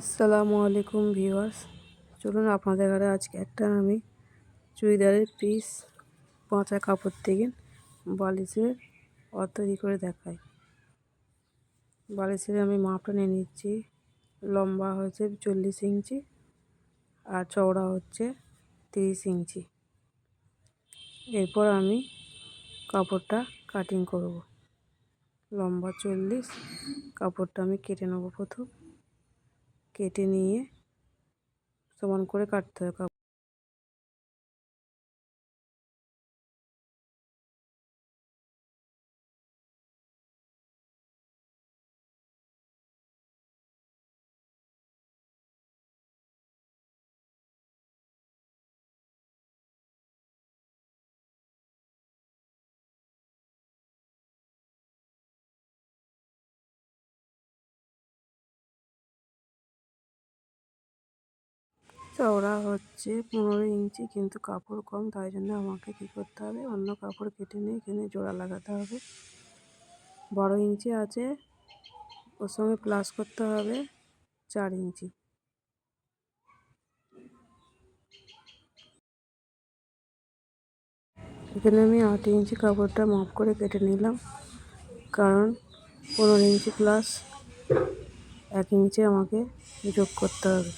আসসালামু আলাইকুম ভিউয়ার্স, চলুন আপনাদের ঘরে আজকে একটা আমি চুড়িদারের পিস পচা কাপড় থেকে বালিশের তৈরি করে দেখাই। বালিশের আমি মাপটা নিয়ে নিচ্ছি। লম্বা হচ্ছে 40 ইঞ্চি আর চওড়া হচ্ছে 30 ইঞ্চি। এরপর আমি কাপড়টা কাটিং করব। লম্বা 40, কাপড়টা আমি কেটে নেব। প্রথম কেটে নিয়ে সমান করে কাটতে হবে। চওড়া হচ্ছে 15 ইঞ্চি, কিন্তু কাপড় কম, তাই জন্য আমাকে কী করতে হবে, অন্য কাপড় কেটে নিয়ে এখানে জোড়া লাগাতে হবে। 12 ইঞ্চি আছে, ওর সঙ্গে প্লাস করতে হবে 4 ইঞ্চি। এখানে আমি 8 ইঞ্চি কাপড়টা মাপ করে কেটে নিলাম, কারণ 15 ইঞ্চি প্লাস 1 ইঞ্চি আমাকে যোগ করতে হবে।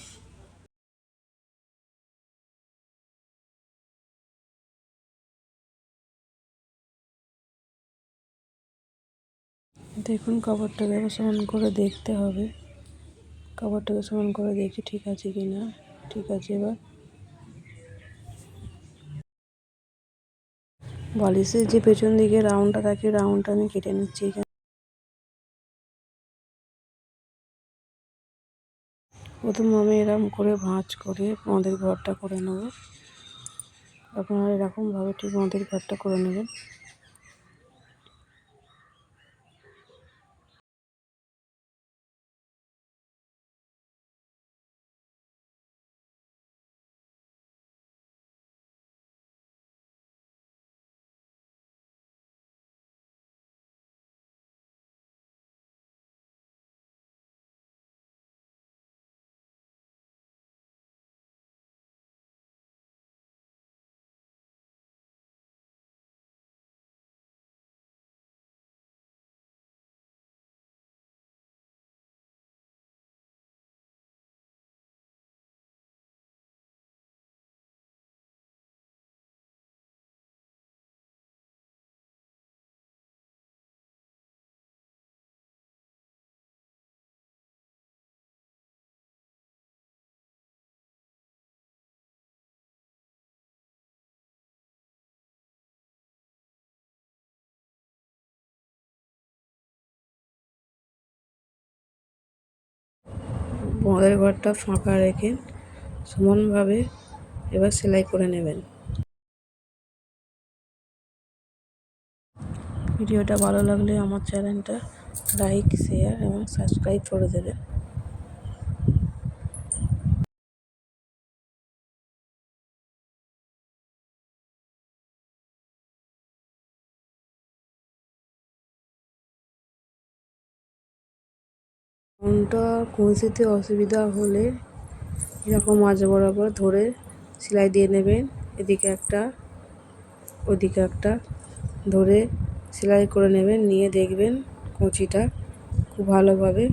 দেখুন, কাপড়টাকে সমান করে দেখতে হবে। কাপড়টাকে সমান করে দেখি ঠিক আছে কি না। ঠিক আছে। এবার বালিশের যে পেছন দিকে রাউন্ডটা থাকে, রাউন্ডটা আমি কেটে নিচ্ছি। এখানে প্রথম আমি এরকম করে ভাঁজ করে বাঁধের ঘরটা করে নেব। আপনারা এরকমভাবে ঠিক বাঁধের ঘরটা করে নেবেন। বাঁধের ঘরটা ফাঁকা রেখে সমানভাবে এবার সেলাই করে নেবেন। ভিডিওটা ভালো লাগলে আমার চ্যানেলটা লাইক, শেয়ার এবং সাবস্ক্রাইব করে দেবেন। কোনটা কৌশিতে অসুবিধা হলে এরকম মাঝ বরাবর ধরে সেলাই দিয়ে নেবেন। এদিকে একটা, ওদিকে একটা ধরে সেলাই করে নেবেন। নিয়ে দেখবেন কুঁচিটা খুব ভালোভাবে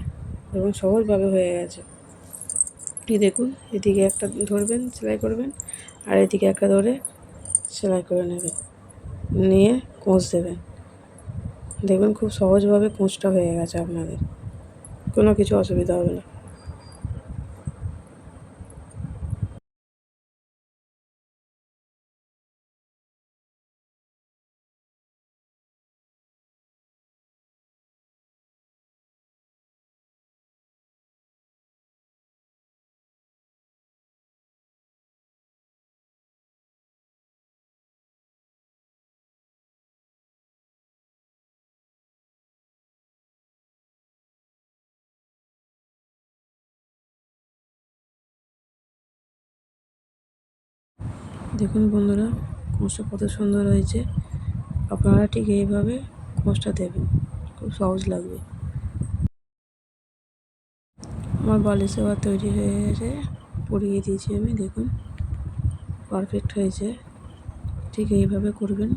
এবং সহজভাবে হয়ে গেছে। দেখুন, এদিকে একটা ধরবেন, সেলাই করবেন, আর এদিকে একটা ধরে সেলাই করে নেবেন, নিয়ে কুঁচ দেবেন। দেখবেন খুব সহজভাবে কুঁচটা হয়ে গেছে, আপনাদের কোনো কিছু অসুবিধা হবে না। দেখুন বন্ধুরা, কুঁচটা কত সুন্দর হয়েছে। আপনারা ঠিক এইভাবে কুঁচটা দেবেন, খুব সহজ লাগবে। আমার বালিশ এবার তৈরি হয়ে গেছে, পরিয়ে দিয়েছি আমি, দেখুন পারফেক্ট হয়েছে। ঠিক এইভাবে করবেন।